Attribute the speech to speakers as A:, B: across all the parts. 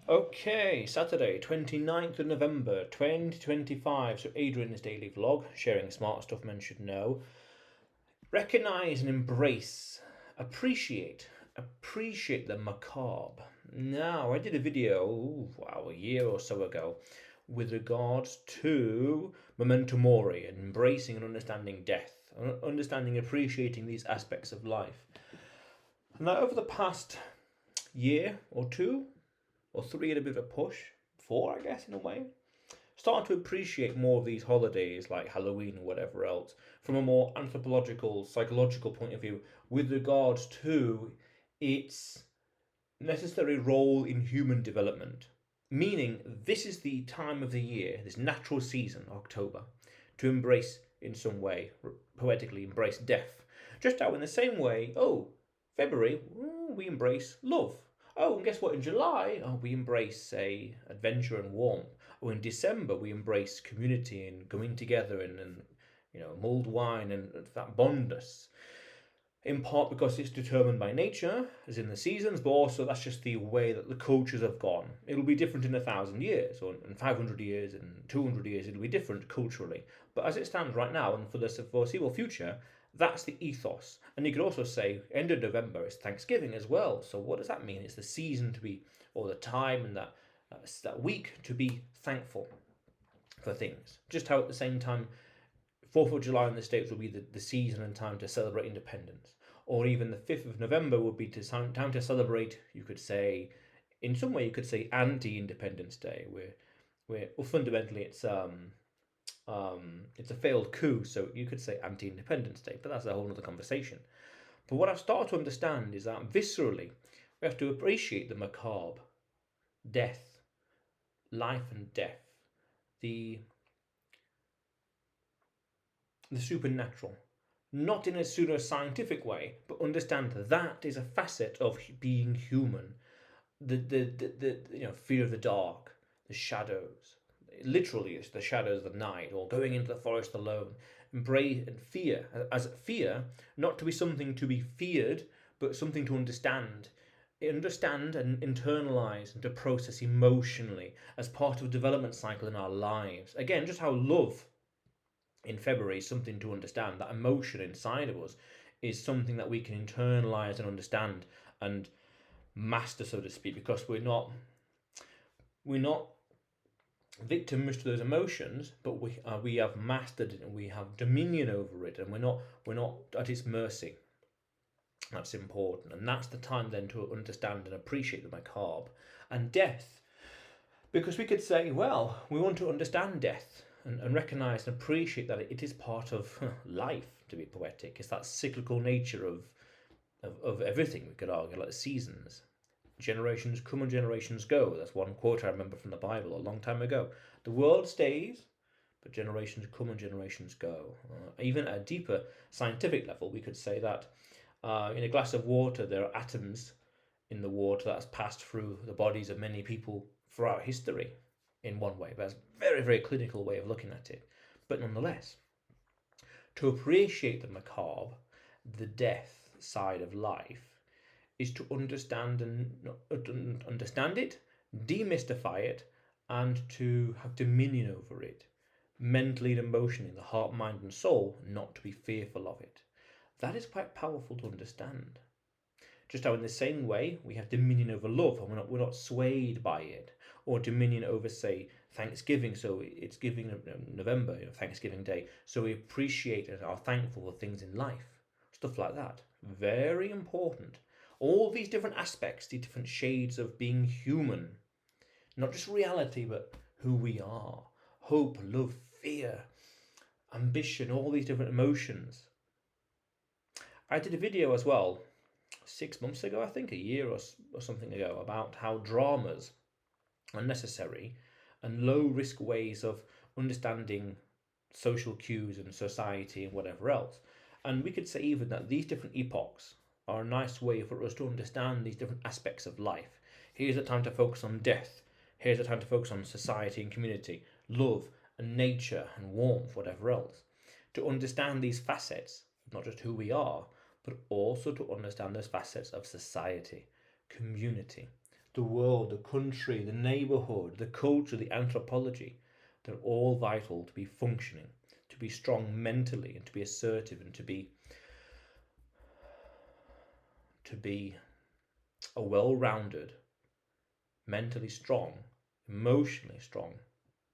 A: Okay, Saturday, 29th of November 2025. So, Adrian's daily vlog, sharing smart stuff men should know. Recognize and embrace, appreciate the macabre. Now, I did a video, a year or so ago, with regards to memento mori and embracing and understanding death, understanding, appreciating these aspects of life. Now, over the past year or two, or three at a bit of a push, four, I guess, in a way. Starting to appreciate more of these holidays like Halloween or whatever else from a more anthropological, psychological point of view with regards to its necessary role in human development. Meaning, this is the time of the year, this natural season, October, to embrace in some way, poetically embrace death. Just how in the same way, February, we embrace love. Oh, and guess what? In July, we embrace, say, adventure and warmth. Or in December, we embrace community and going together and mulled wine and that bond us. In part because it's determined by nature, as in the seasons, but also that's just the way that the cultures have gone. It'll be different in 1,000 years, or in 500 years, and 200 years, it'll be different culturally. But as it stands right now, and for the foreseeable future, that's the ethos. And you could also say end of November is Thanksgiving as well. So what does that mean? It's the season to be, or the time and that week to be thankful for things. Just how at the same time, 4th of July in the States will be the season and time to celebrate independence. Or even the 5th of November would be time to celebrate, you could say, in some way you could say anti-Independence Day, where fundamentally it's a failed coup, so you could say anti-Independence Day, but that's a whole other conversation. But what I've started to understand is that viscerally, we have to appreciate the macabre, death, life and death, the supernatural. Not in a pseudo-scientific way, but understand that is a facet of being human. The fear of the dark, the shadows. Literally, it's the shadows of the night, or going into the forest alone. Embrace and fear, as fear, not to be something to be feared, but something to understand. Understand and internalize and to process emotionally as part of a development cycle in our lives. Again, just how love in February is something to understand. That emotion inside of us is something that we can internalize and understand and master, so to speak, because we're not victims to those emotions, but we have mastered it and we have dominion over it, and we're not at its mercy. That's important, and that's the time then to understand and appreciate the macabre and death, because we could say, well, we want to understand death and recognize and appreciate that it is part of life. To be poetic, it's that cyclical nature of everything. We could argue, like the seasons. Generations come and generations go. That's one quote I remember from the Bible a long time ago. The world stays, but generations come and generations go. Even at a deeper scientific level, we could say that in a glass of water, there are atoms in the water that's passed through the bodies of many people throughout history in one way. That's a very, very clinical way of looking at it. But nonetheless, to appreciate the macabre, the death side of life, is to understand it, demystify it, and to have dominion over it, mentally and emotionally, the heart, mind, and soul, not to be fearful of it. That is quite powerful to understand. Just how in the same way we have dominion over love, and we're not swayed by it, or dominion over, say, Thanksgiving. So it's giving November, Thanksgiving Day. So we appreciate and are thankful for things in life, stuff like that. Very important. All these different aspects, the different shades of being human, not just reality, but who we are. Hope, love, fear, ambition, all these different emotions. I did a video as well 6 months ago, I think, a year or something ago, about how dramas are necessary and low risk ways of understanding social cues and society and whatever else. And we could say even that these different epochs are a nice way for us to understand these different aspects of life. Here's a time to focus on death. Here's a time to focus on society and community, love and nature and warmth, whatever else. To understand these facets, not just who we are, but also to understand those facets of society, community, the world, the country, the neighborhood, the culture, the anthropology, they're all vital to be functioning, to be strong mentally, and to be assertive, and to be a well-rounded, mentally strong, emotionally strong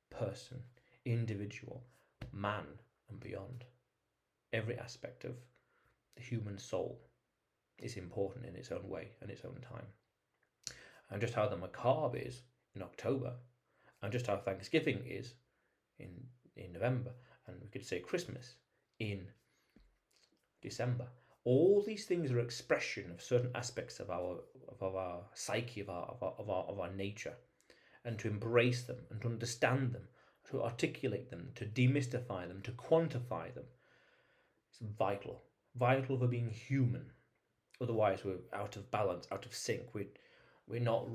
A: person, individual, man, and beyond. Every aspect of the human soul is important in its own way and its own time. And just how the Macabre is in October, and just how Thanksgiving is in November, and we could say Christmas in December. All these things are expression of certain aspects of our psyche, of our nature, and to embrace them and to understand them, to articulate them, to demystify them, to quantify them, is vital for being human. Otherwise, we're out of balance, out of sync. We're not.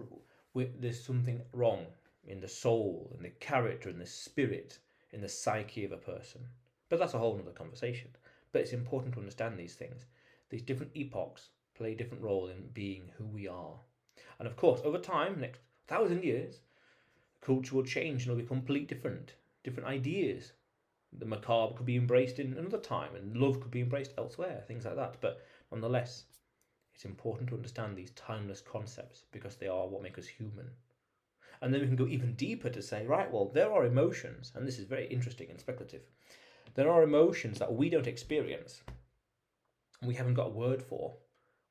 A: There's something wrong in the soul, in the character, in the spirit, in the psyche of a person. But that's a whole other conversation. But it's important to understand these things. These different epochs play a different role in being who we are. And of course, over time, next 1,000 years, culture will change and it'll be completely different ideas. The macabre could be embraced in another time, and love could be embraced elsewhere, things like that. But nonetheless, it's important to understand these timeless concepts because they are what make us human. And then we can go even deeper to say, right, well, there are emotions, and this is very interesting and speculative. There are emotions that we don't experience, we haven't got a word for.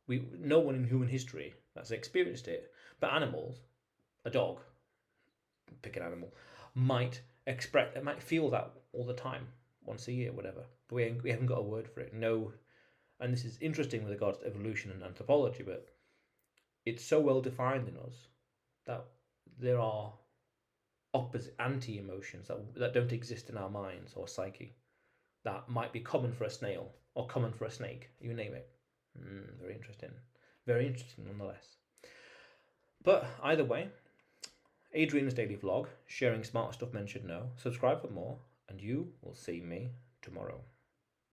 A: No one in human history has experienced it. But animals, a dog, pick an animal, might feel that all the time, once a year, whatever. But we haven't got a word for it. No, and this is interesting with regards to evolution and anthropology, but it's so well defined in us that there are opposite anti-emotions that don't exist in our minds or psyche that might be common for a snail or common for a snake, you name it. Very interesting. Very interesting nonetheless. But either way, Adrian's daily vlog, sharing smart stuff men should know. Subscribe for more, and you will see me tomorrow.